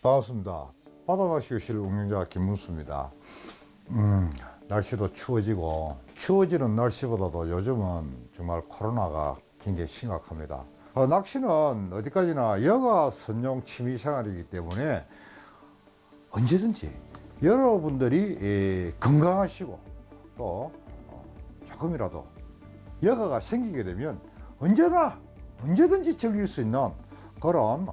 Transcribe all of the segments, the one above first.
반갑습니다. 바다낚시교실 운영자 김문수입니다. 날씨도 추워지고 추워지는 날씨보다도 요즘은 정말 코로나가 굉장히 심각합니다. 낚시는 어디까지나 여가 선용 취미생활이기 때문에 언제든지 여러분들이 건강하시고 또 조금이라도 여가가 생기게 되면 언제든지 즐길 수 있는 그런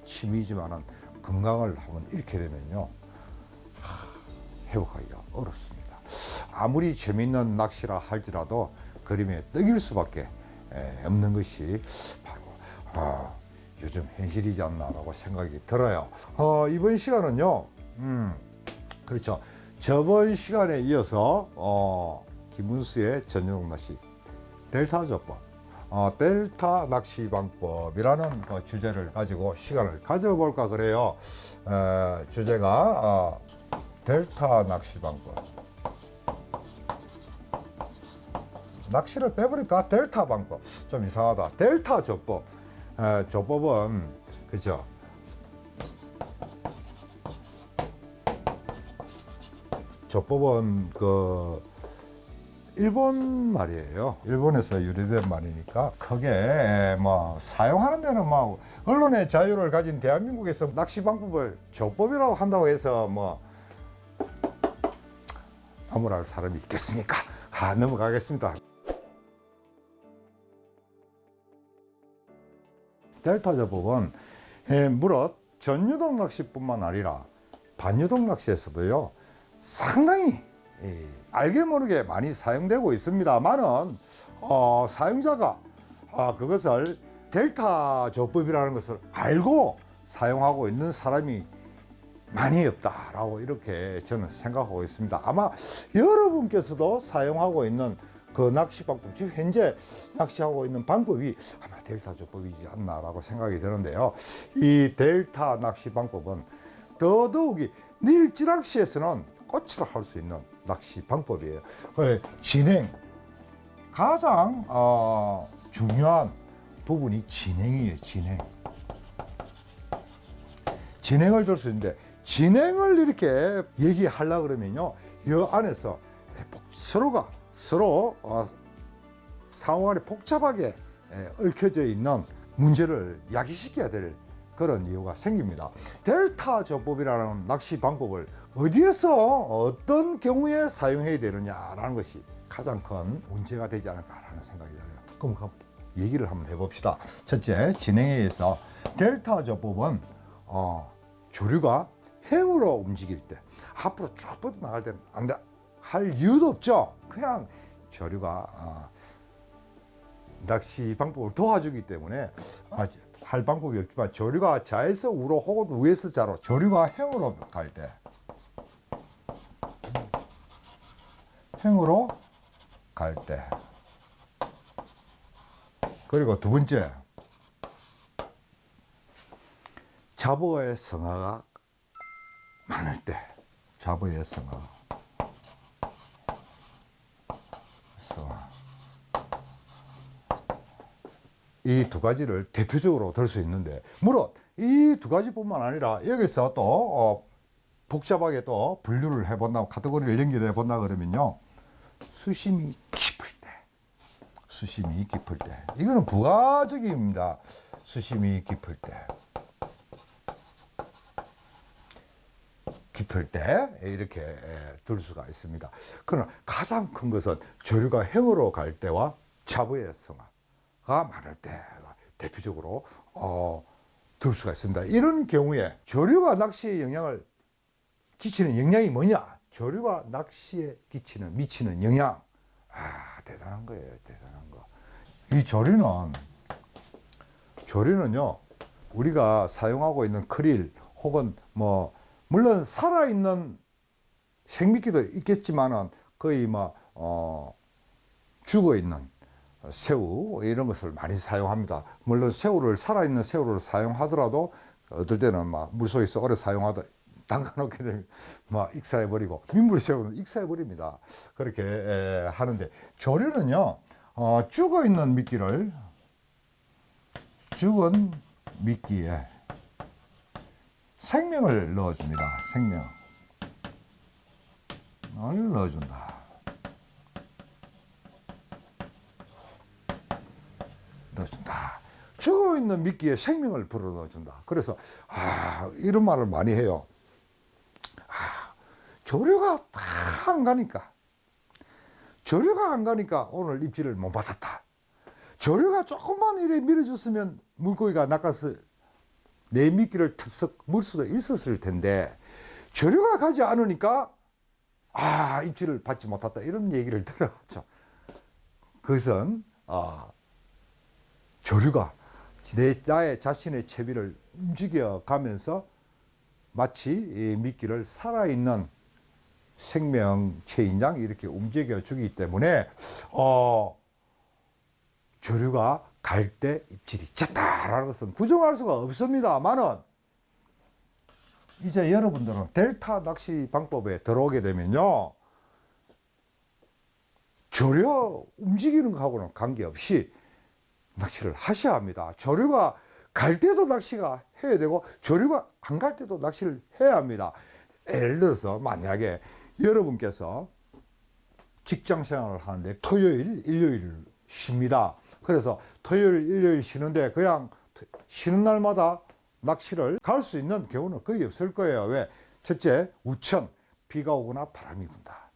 취미지만은 건강을 한번 잃게 되면요 회복하기가 어렵습니다. 아무리 재미있는 낚시라 할지라도 그림에 떡일 수밖에 없는 것이 바로 요즘 현실이지 않나라고 생각이 들어요. 이번 시간은요 그렇죠, 저번 시간에 이어서 김문수의 전용 낚시 델타 조법, 델타 낚시 방법이라는 그 주제를 가지고 시간을 가져볼까 그래요. 주제가 델타 낚시 방법. 낚시를 빼버리니까 델타 방법 좀 이상하다. 델타 조법. 조법은 그죠, 조법은 그 일본 말이에요. 일본에서 유래된 말이니까 크게 뭐 사용하는 데는 뭐 언론의 자유를 가진 대한민국에서 낚시 방법을 조법이라고 한다고 해서 뭐 나무랄 사람이 있겠습니까? 넘어가겠습니다. 델타 조법은 무릇 전유동 낚시뿐만 아니라 반유동 낚시에서도요 상당히 알게 모르게 많이 사용되고 있습니다만은 사용자가 그것을 델타 조법이라는 것을 알고 사용하고 있는 사람이 많이 없다라고 이렇게 저는 생각하고 있습니다. 아마 여러분께서도 사용하고 있는 그 낚시 방법, 지금 현재 낚시하고 있는 방법이 아마 델타 조법이지 않나라고 생각이 드는데요. 이 델타 낚시 방법은 더더욱이 밀지낚시에서는 꽃으로 할 수 있는 낚시 방법이에요. 진행, 가장 중요한 부분이 진행이에요. 진행을 줄 수 있는데, 진행을 이렇게 얘기하려고 그러면요 이 안에서 서로 상호간에 복잡하게 얽혀져 있는 문제를 야기시켜야 될 그런 이유가 생깁니다. 델타 조법이라는 낚시 방법을 어디에서 어떤 경우에 사용해야 되느냐라는 것이 가장 큰 문제가 되지 않을까라는 생각이 들어요. 그럼 얘기를 한번 해봅시다. 첫째, 진행에 의해서 델타 조법은 조류가 행으로 움직일 때 앞으로 쭉 뻗어나갈 때는 안 돼, 할 이유도 없죠. 그냥 조류가 낚시 방법을 도와주기 때문에 할 방법이 없지만, 조류가 좌에서 우로 혹은 우에서 좌로, 조류가 행으로 갈 때, 행으로 갈 때, 그리고 두 번째, 잡어의 성화가 많을 때, 잡어의 성화. 이 두 가지를 대표적으로 들 수 있는데, 물론 이 두 가지뿐만 아니라 여기서 또 복잡하게 또 분류를 해본다고, 카테고리를 연결해 본다 그러면요, 수심이 깊을 때, 이거는 부가적입니다. 수심이 깊을 때 이렇게 들 수가 있습니다. 그러나 가장 큰 것은 조류가 행으로 갈 때와 잡어의 성화가 많을 때가 대표적으로 들 수가 있습니다. 이런 경우에 조류가 낚시에 영향을 끼치는 영향이 뭐냐? 조류가 낚시에 미치는 영향. 대단한 거예요. 대단한 거. 이 조류는요, 우리가 사용하고 있는 크릴 혹은 뭐 물론 살아있는 생미끼도 있겠지만은 거의 죽어있는 새우 이런 것을 많이 사용합니다. 물론 살아있는 새우를 사용하더라도 어떨 때는 물속에서 오래 사용하다 담가놓게 되면 익사해버리고, 민물새우는 익사해버립니다. 그렇게 하는데, 조류는요 죽어있는 미끼를 죽은 미끼에 생명을 넣어줍니다. 생명을 넣어준다. 넣어준다. 죽어있는 미끼에 생명을 불어넣어준다. 그래서 이런 말을 많이 해요. 조류가 다 안 가니까, 조류가 안 가니까 오늘 입질을 못 받았다. 조류가 조금만 이래 밀어줬으면 물고기가 낚아서 내 미끼를 습석 물 수도 있었을 텐데, 조류가 가지 않으니까 입질을 받지 못했다, 이런 얘기를 들어왔죠. 그것은 조류가 나의 자신의 채비를 움직여 가면서 마치 이 미끼를 살아있는 생명체인 양 이렇게 움직여 주기 때문에 조류가 갈 때 입질이 쳤다라는 것은 부정할 수가 없습니다만은, 이제 여러분들은 델타 낚시 방법에 들어오게 되면요, 조류 움직이는 거하고는 관계없이 낚시를 하셔야 합니다. 조류가 갈 때도 낚시가 해야 되고, 조류가 안 갈 때도 낚시를 해야 합니다. 예를 들어서 만약에 여러분께서 직장 생활을 하는데 토요일, 일요일 쉽니다. 그래서 토요일, 일요일 쉬는데 그냥 쉬는 날마다 낚시를 갈 수 있는 경우는 거의 없을 거예요. 왜? 첫째, 우천, 비가 오거나 바람이 분다.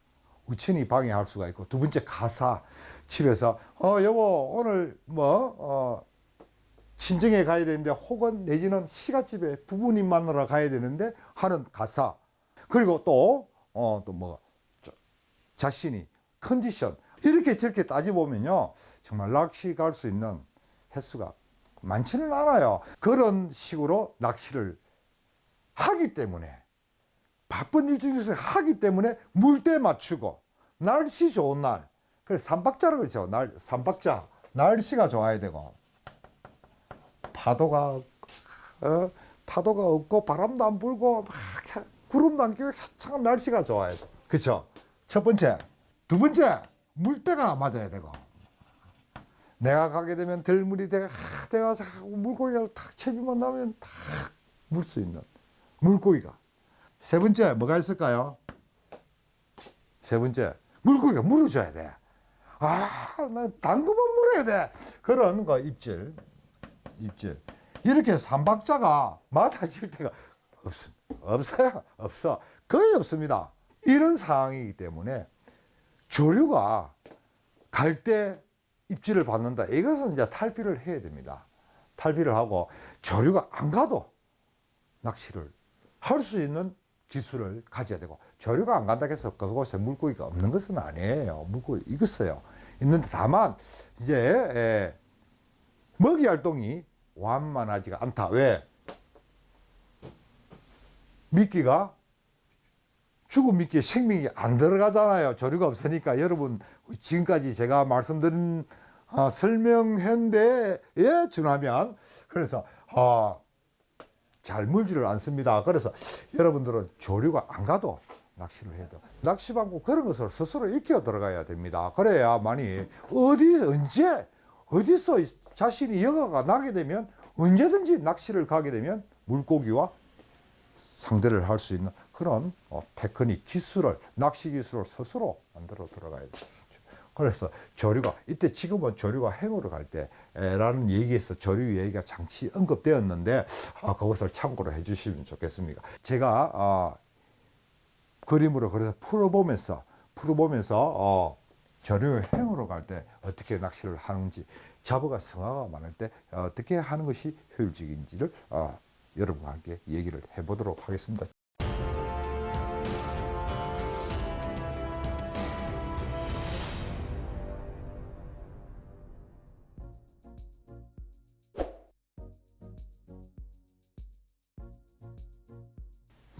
우천이 방해할 수가 있고, 두 번째, 가사. 집에서 여보 오늘 친정에 가야 되는데, 혹은 내지는 시가집에 부모님 만나러 가야 되는데 하는 가사. 그리고 또 자신이 컨디션, 이렇게 저렇게 따져보면요, 정말 낚시 갈 수 있는 횟수가 많지는 않아요. 그런 식으로 낚시를 하기 때문에, 바쁜 일 중에서 하기 때문에 물때 맞추고 날씨 좋은 날, 그래서 삼박자라고 그러죠. 삼박자, 날씨가 좋아야 되고, 파도가 없고 바람도 안 불고 구름도 안 끼고 참 날씨가 좋아야 돼. 그렇죠? 첫 번째. 두 번째, 물때가 맞아야 되고, 내가 가게 되면 들물이 내가 물고기가 탁 채비만 나면 탁 물 수 있는 물고기가. 세 번째, 뭐가 있을까요? 세 번째, 물고기가 물어줘야 돼. 나 당근만 물어야 돼. 그런 거 입질. 이렇게 삼박자가 맞아질 때가 없어요. 거의 없습니다. 이런 상황이기 때문에 조류가 갈 때 입질을 받는다. 이것은 이제 탈피를 해야 됩니다. 탈피를 하고, 조류가 안 가도 낚시를 할 수 있는 기술을 가져야 되고, 조류가 안 간다고 해서 그곳에 물고기가 없는 것은 아니에요. 물고기 있었어요. 있는데 다만 이제 먹이 활동이 완만하지가 않다. 왜? 미끼가, 죽은 미끼에 생명이 안 들어가잖아요. 조류가 없으니까. 여러분, 지금까지 제가 말씀드린 설명한 데에 준하면, 그래서 잘 물지를 않습니다. 그래서 여러분들은 조류가 안 가도 낚시를 해도, 낚시 방법 그런 것을 스스로 익혀 들어가야 됩니다. 그래야만이 어디서 자신이 여가가 나게 되면 언제든지 낚시를 가게 되면 물고기와 상대를 할 수 있는 그런 테크닉, 기술을, 낚시 기술을 스스로 만들어 들어가야 돼요. 그래서 조류가, 지금은 조류가 행으로 갈 때라는 얘기에서 조류 얘기가 잠시 언급되었는데, 그것을 참고로 해 주시면 좋겠습니다. 제가 그림으로 그래서 풀어보면서 조류 행으로 갈 때 어떻게 낚시를 하는지, 잡어가 성화가 많을 때 어떻게 하는 것이 효율적인지를 여러분과 함께 얘기를 해보도록 하겠습니다.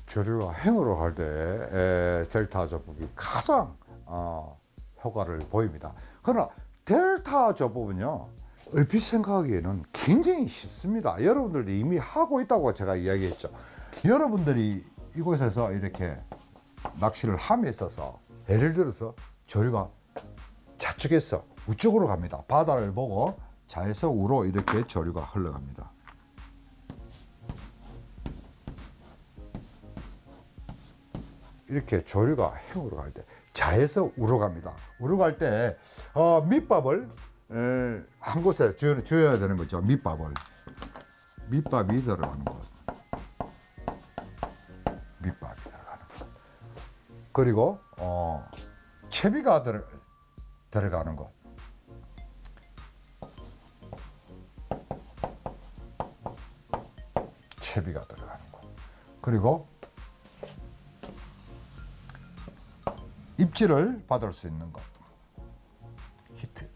조류가 행으로 갈 때 델타 조법이 가장 효과를 보입니다. 그러나 델타 조법은요, 얼핏 생각하기에는 굉장히 쉽습니다. 여러분들도 이미 하고 있다고 제가 이야기했죠. 여러분들이 이곳에서 이렇게 낚시를 함에 있어서, 예를 들어서 조류가 좌측에서 우측으로 갑니다. 바다를 보고 좌에서 우로 이렇게 조류가 흘러갑니다. 이렇게 조류가 행으로 갈 때 자에서 우로 갑니다. 우로 갈 때 밑밥을 한 곳에 줘야 되는 거죠. 밑밥이 들어가는 곳. 밑밥이 들어가는 곳. 그리고 채비가 들어가는 곳. 채비가 들어가는 곳. 그리고 입질을 받을 수 있는 것. 히트.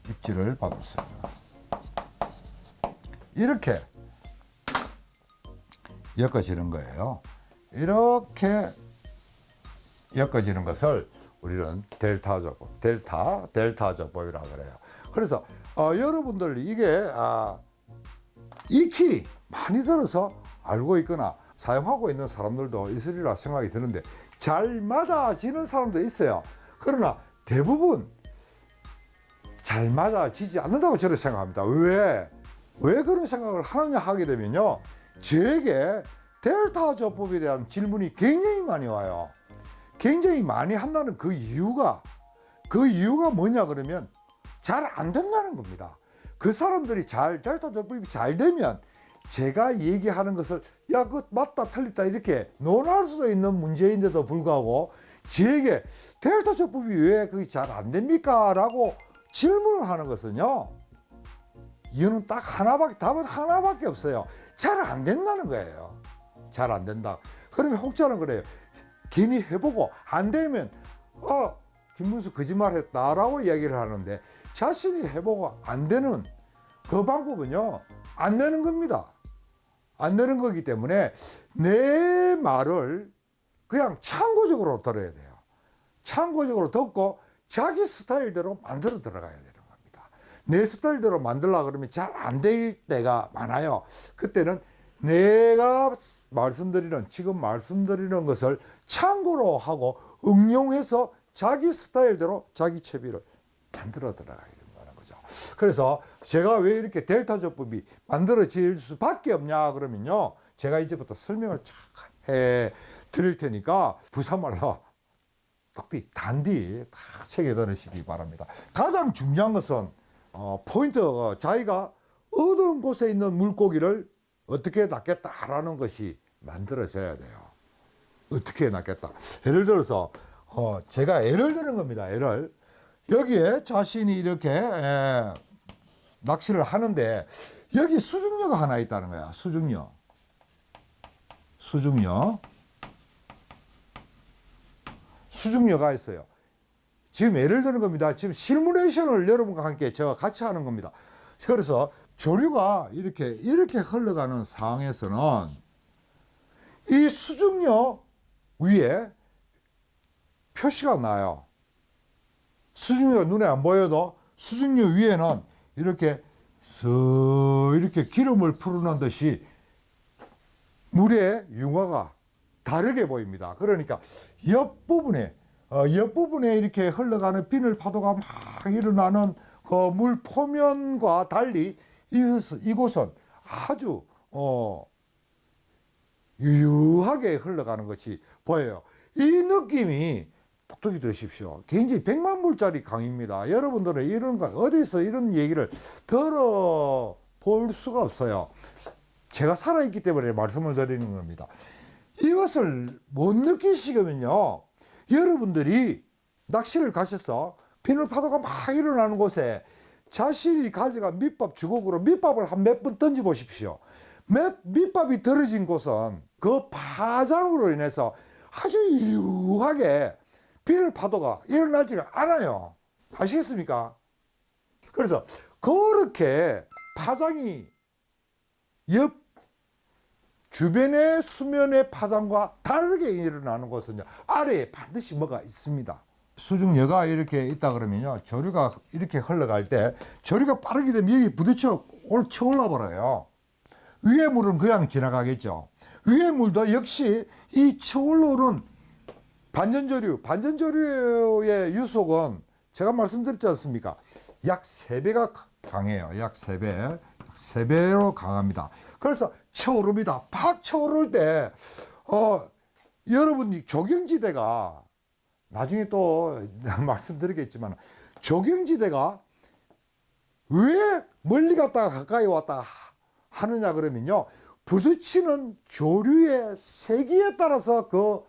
입질을 받을 수 있는 것. 이렇게 엮어지는 거예요. 이렇게 엮어지는 것을 우리는 델타 조법이라고 그래요. 그래서 여러분들 이게 익히 많이 들어서 알고 있거나 사용하고 있는 사람들도 있으리라 생각이 드는데 잘 맞아지는 사람도 있어요. 그러나 대부분 잘 맞아지지 않는다고 저는 생각합니다. 왜 그런 생각을 하느냐 하게 되면요, 저에게 델타 조법에 대한 질문이 굉장히 많이 와요. 굉장히 많이 한다는 그 이유가 뭐냐 그러면 잘 안 된다는 겁니다. 그 사람들이 델타 조법이 잘 되면 제가 얘기하는 것을 그거 맞다 틀렸다 이렇게 논할 수도 있는 문제인데도 불구하고 저에게 델타 조법이 왜 그게 잘 안 됩니까? 라고 질문을 하는 것은요, 이유는 딱 답은 하나밖에 없어요. 잘 안 된다는 거예요. 잘 안 된다. 그러면 혹자는 그래요. 괜히 해보고 안 되면 김문수 거짓말했다라고 이야기를 하는데, 자신이 해보고 안 되는 그 방법은요, 안 되는 겁니다. 안 되는 거기 때문에 내 말을 그냥 참고적으로 들어야 돼요. 참고적으로 듣고 자기 스타일대로 만들어 들어가야 되는 겁니다. 내 스타일대로 만들려고 그러면 잘 안 될 때가 많아요. 그때는 내가 지금 말씀드리는 것을 참고로 하고 응용해서 자기 스타일대로 자기 채비를 만들어 들어가야 된다는 거죠. 그래서 제가 왜 이렇게 델타 조법이 만들어질 수밖에 없냐 그러면요, 제가 이제부터 설명을 쫙 해 드릴 테니까 부산말로 단디 다 책에 넣으시기 바랍니다. 가장 중요한 것은 포인트가 자기가 어두운 곳에 있는 물고기를 어떻게 낚겠다라는 것이 만들어져야 돼요. 어떻게 낚겠다. 예를 들어서 제가 예를 드는 겁니다. 여기에 자신이 이렇게 낚시를 하는데 여기 수중녀가 하나 있다는 거야. 수중녀가 있어요. 지금 예를 드는 겁니다. 지금 시뮬레이션을 여러분과 함께 제가 같이 하는 겁니다. 그래서 조류가 이렇게 흘러가는 상황에서는 이 수중녀 위에 표시가 나요. 수중녀가 눈에 안 보여도 수중녀 위에는 이렇게 기름을 푸르는 듯이 물의 융화가 다르게 보입니다. 그러니까 옆부분에 이렇게 흘러가는 비늘 파도가 막 일어나는 그 물 표면과 달리 이곳은 아주 유유하게 흘러가는 것이 보여요. 이 느낌이 똑똑히 들으십시오. 굉장히 100만 불짜리 강의입니다. 여러분들은 이런 거 어디서 이런 얘기를 들어볼 수가 없어요. 제가 살아있기 때문에 말씀을 드리는 겁니다. 이것을 못 느끼시면요, 여러분들이 낚시를 가셔서 비늘 파도가 막 일어나는 곳에 자신이 가져간 밑밥 주걱으로 밑밥을 한 몇 번 던져 보십시오. 밑밥이 떨어진 곳은 그 파장으로 인해서 아주 유하게 비늘 파도가 일어나지가 않아요. 아시겠습니까? 그래서 그렇게 파장이 옆 주변의 수면의 파장과 다르게 일어나는 곳은 아래에 반드시 뭐가 있습니다. 수중여가 이렇게 있다 그러면요, 조류가 이렇게 흘러갈 때 조류가 빠르게 되면 여기 부딪혀 쳐올라 버려요. 위에 물은 그냥 지나가겠죠. 위에 물도 역시 이 쳐올라오는 반전조류의 유속은 제가 말씀드렸지 않습니까? 약 3배가 강해요. 약 3배로 강합니다. 그래서 쳐오릅니다. 팍 쳐오를 때 여러분이 조경지대가 나중에 또 말씀드리겠지만 조경지대가 왜 멀리 갔다가 가까이 왔다 하느냐 그러면요. 부딪히는 조류의 세기에 따라서 그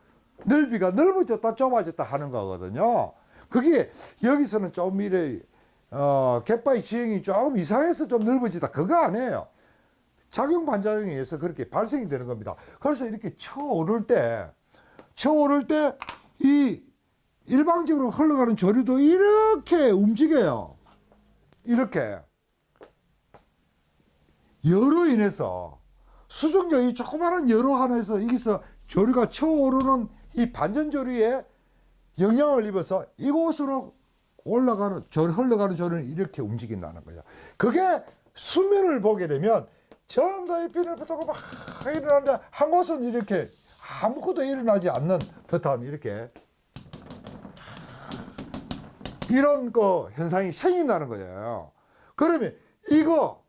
넓이가 넓어졌다 좁아졌다 하는 거거든요. 그게 여기서는 좀 이래 갯바위 지형이 조금 이상해서 좀 넓어지다 그거 아니에요. 작용 반작용에 의해서 그렇게 발생이 되는 겁니다. 그래서 이렇게 쳐오를 때 이 일방적으로 흘러가는 조류도 이렇게 움직여요. 이렇게 여로 인해서 수중력 이 조그마한 여로 하나에서 여기서 조류가 쳐오르는 이 반전조류에 영향을 입어서 이곳으로 올라가는 흘러가는 조류는 이렇게 움직인다는 거예요. 그게 수면을 보게 되면 전부 다 이 비를 붙고 막 일어나는데 한 곳은 이렇게 아무것도 일어나지 않는 듯한 이렇게 이런 그 현상이 생긴다는 거예요. 그러면 이거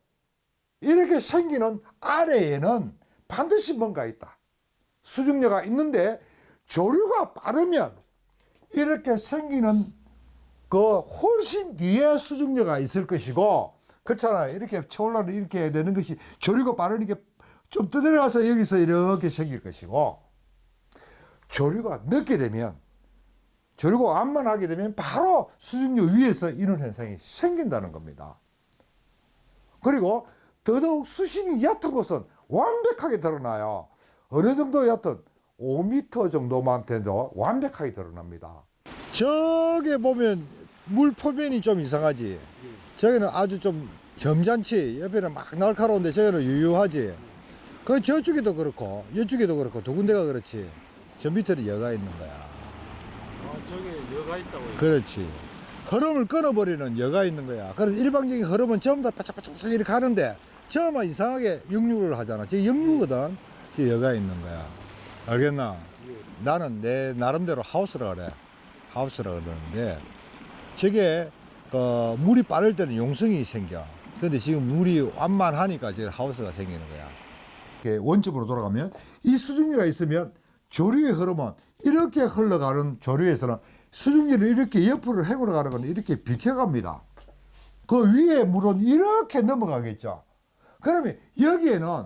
이렇게 생기는 아래에는 반드시 뭔가 있다. 수중료가 있는데 조류가 빠르면 이렇게 생기는 그 훨씬 뒤에 수중료가 있을 것이고 그렇잖아요. 이렇게 쳐올라는 이렇게 되는 것이 조류가 빠르니까 좀 떠내려가서 여기서 이렇게 생길 것이고 조류가 늦게 되면 조류가 완만하게 되면 바로 수중료 위에서 이런 현상이 생긴다는 겁니다. 그리고 더더욱 수심이 얕은 곳은 완벽하게 드러나요. 어느 정도 얕은 5m 정도만 돼도 완벽하게 드러납니다. 저게 보면 물 표면이 좀 이상하지. 저기는 아주 좀 점잖지. 옆에는 막 날카로운데 저기는 유유하지. 그 저쪽에도 그렇고 이쪽에도 그렇고 두 군데가 그렇지. 저 밑에는 여가 있는 거야. 저기 여가 있다고요? 그렇지. 흐름을 끊어버리는 여가 있는 거야. 그래서 일방적인 흐름은 전부 다 바짝바짝 이렇게 가는데 저만 이상하게 역류를 하잖아. 저 역류거든. 저 여가 있는 거야. 알겠나? 예. 나는 내 나름대로 하우스라 그래. 하우스라 그러는데 저게 물이 빠를 때는 용성이 생겨. 근데 지금 물이 완만하니까 지금 하우스가 생기는 거야. 원점으로 돌아가면 이 수중류가 있으면 조류의 흐름은 이렇게 흘러가는 조류에서는 수중류를 이렇게 옆으로 행으로 가는 건 이렇게 비켜갑니다. 그 위에 물은 이렇게 넘어가겠죠. 그러면 여기에는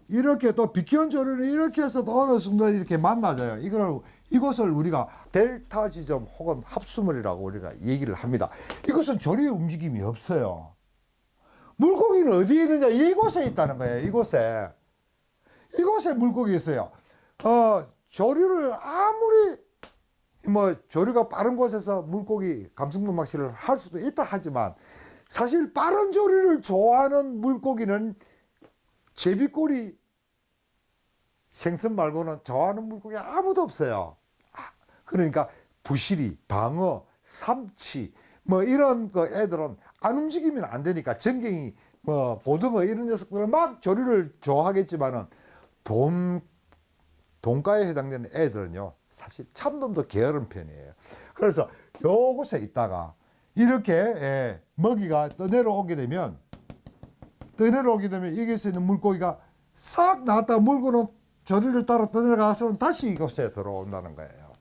이렇게 또 비켜온 조류를 이렇게 해서 또 어느 순간 이렇게 만나져요. 이것을 우리가 델타 지점 혹은 합수물이라고 우리가 얘기를 합니다. 이것은 조류의 움직임이 없어요. 물고기는 어디에 있느냐? 이곳에 있다는 거예요. 이곳에 물고기 있어요. 조류를 아무리 조류가 빠른 곳에서 물고기 감성돔 낚시를 할 수도 있다 하지만 사실 빠른 조류를 좋아하는 물고기는 제비꼬리 생선 말고는 좋아하는 물고기 아무도 없어요. 그러니까 부시리, 방어, 삼치 이런 그 애들은 안 움직이면 안 되니까 전갱이 고등어 이런 녀석들은 막 조류를 좋아하겠지만은 돈가에 해당되는 애들은요 사실 참돔도 게으른 편이에요. 그래서 요곳에 있다가 이렇게 먹이가 떠내려오게 되면 여기서 있는 물고기가 싹 나왔다가 물고는 조류를 따라 떠내려가서는 다시 이곳에 들어온다는 거예요.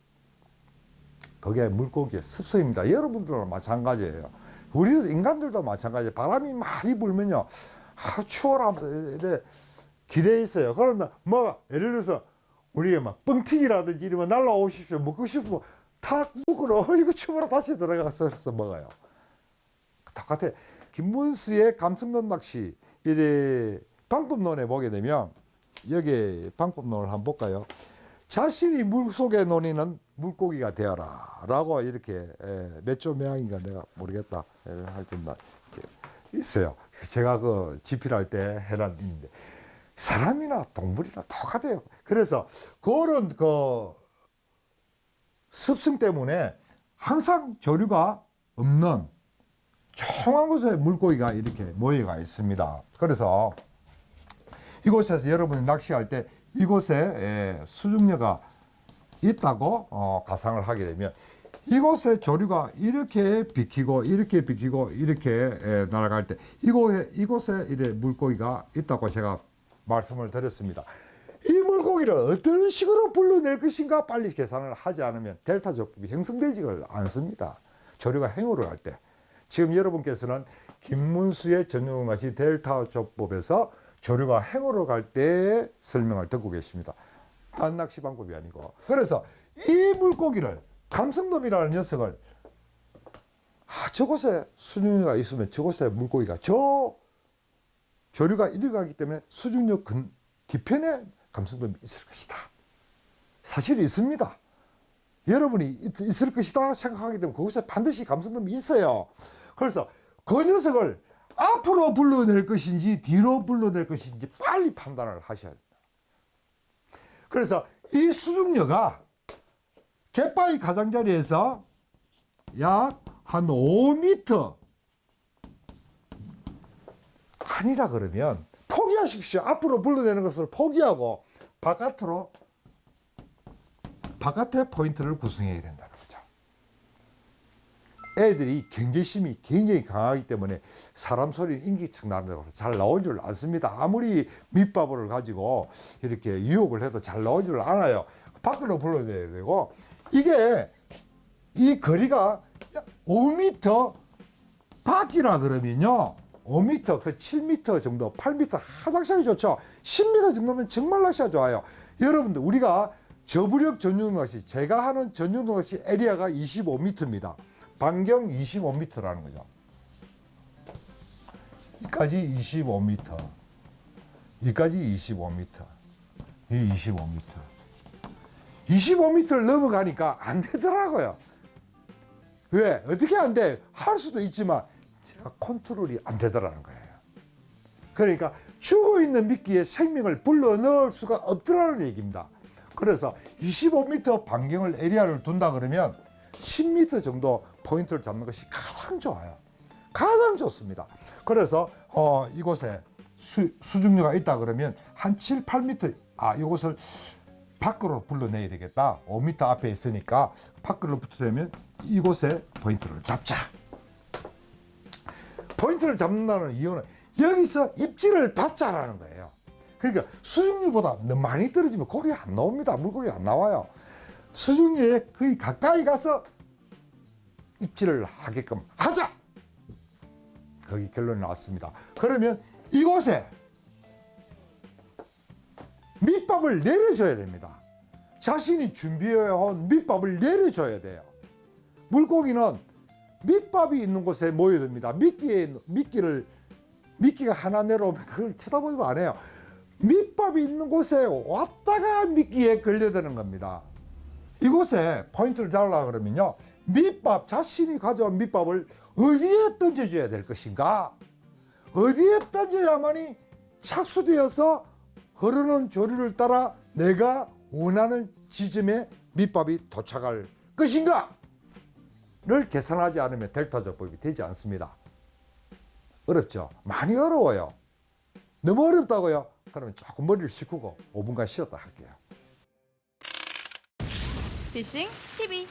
그게 물고기의 습성입니다. 여러분들은 마찬가지예요. 우리 인간들도 마찬가지예요. 바람이 많이 불면요 추워라 이래 기대해 있어요. 그런데 예를 들어서 우리가 막 뻥튀기라든지 이러면 날라오십시오 먹고 싶으면 탁 묶어놓고 이거 추워라 다시 들어가서 먹어요. 똑같아. 김문수의 감성돔 낚시 이래 방법론에 보게 되면 여기 방법론을 한번 볼까요? 자신이 물속에 논이는 물고기가 되어라 라고 이렇게 몇 조 명인가 내가 모르겠다 하여튼 있어요. 제가 그 집필할 때 해놨는데 사람이나 동물이나 똑같아요. 그래서 그런 그 습성 때문에 항상 조류가 없는 조용한 곳에 물고기가 이렇게 모여가 있습니다. 그래서 이곳에서 여러분이 낚시할 때 이곳에 수중료가 있다고 가상을 하게 되면 이곳에 조류가 이렇게 비키고 이렇게 날아갈 때 이곳에 이래 물고기가 있다고 제가 말씀을 드렸습니다. 이 물고기를 어떤 식으로 불러낼 것인가 빨리 계산을 하지 않으면 델타 조법이 형성되지를 않습니다. 조류가 행으로 갈 때. 지금 여러분께서는 김문수의 전용 낚시 델타 조법에서 조류가 행으로 갈 때 설명을 듣고 계십니다. 딴 낚시 방법이 아니고. 그래서 이 물고기를 감성돔이라는 녀석을 저곳에 수중류가 있으면 저곳에 물고기가 조류가 이리 가기 때문에 수중류 뒤편에 감성돔이 있을 것이다. 사실이 있습니다. 여러분이 있을 것이다 생각하기 때문에 그곳에 반드시 감성돔이 있어요. 그래서 그 녀석을 앞으로 불러낼 것인지 뒤로 불러낼 것인지 빨리 판단을 하셔야 됩니다. 그래서 이 수중류가 갯바위 가장자리에서 약 한 5m 아니라 그러면 포기하십시오. 앞으로 불러내는 것을 포기하고 바깥에 포인트를 구성해야 된다는 거죠. 애들이 경계심이 굉장히 강하기 때문에 사람 소리는 인기척 나는 대로 잘 나온 줄 않습니다. 아무리 밑밥을 가지고 이렇게 유혹을 해도 잘 나온 줄 않아요. 밖으로 불러내야 되고, 이게 이 거리가 5m 밖이라 그러면요, 5m, 그 7m 정도, 8m 낚시하기 좋죠. 10m 정도면 정말 낚시가 좋아요. 여러분들, 우리가 저부력 전용 낚시, 제가 하는 전용 낚시 에리아가 25m입니다. 반경 25m라는 거죠. 여기까지 25m, 여기까지 25m, 이 25m. 25m를 넘어가니까 안 되더라고요. 왜? 어떻게 안 돼? 할 수도 있지만 제가 컨트롤이 안 되더라는 거예요. 그러니까 죽어있는 미끼에 생명을 불러넣을 수가 없더라는 얘기입니다. 그래서 25m 반경을 에리아를 둔다 그러면 10m 정도 포인트를 잡는 것이 가장 좋아요. 가장 좋습니다. 그래서 이곳에 수중류가 있다 그러면 한 7, 8m, 이곳을 밖으로 불러내야 되겠다. 5m 앞에 있으니까 밖으로 붙으려면 이곳에 포인트를 잡자. 포인트를 잡는다는 이유는 여기서 입질을 받자라는 거예요. 그러니까 수중류보다 너무 많이 떨어지면 고기가 안 나옵니다. 물고기가 안 나와요. 수중류에 거의 가까이 가서 입질을 하게끔 하자. 거기 결론이 나왔습니다. 그러면 이곳에 밑밥을 내려줘야 됩니다. 자신이 준비해온 밑밥을 내려줘야 돼요. 물고기는 밑밥이 있는 곳에 모여야 됩니다. 미끼가 하나 내려오면 그걸 쳐다보지도 안 해요. 밑밥이 있는 곳에 왔다가 미끼에 걸려드는 겁니다. 이곳에 포인트를 잡으려고 그러면요, 자신이 가져온 밑밥을 어디에 던져줘야 될 것인가? 어디에 던져야만이 착수되어서 흐르는 조류를 따라 내가 원하는 지점에 밑밥이 도착할 것인가? 를 계산하지 않으면 델타 조법이 되지 않습니다. 어렵죠? 많이 어려워요. 너무 어렵다고요? 그러면 조금 머리를 식히고 5분간 쉬었다 할게요. 피싱 TV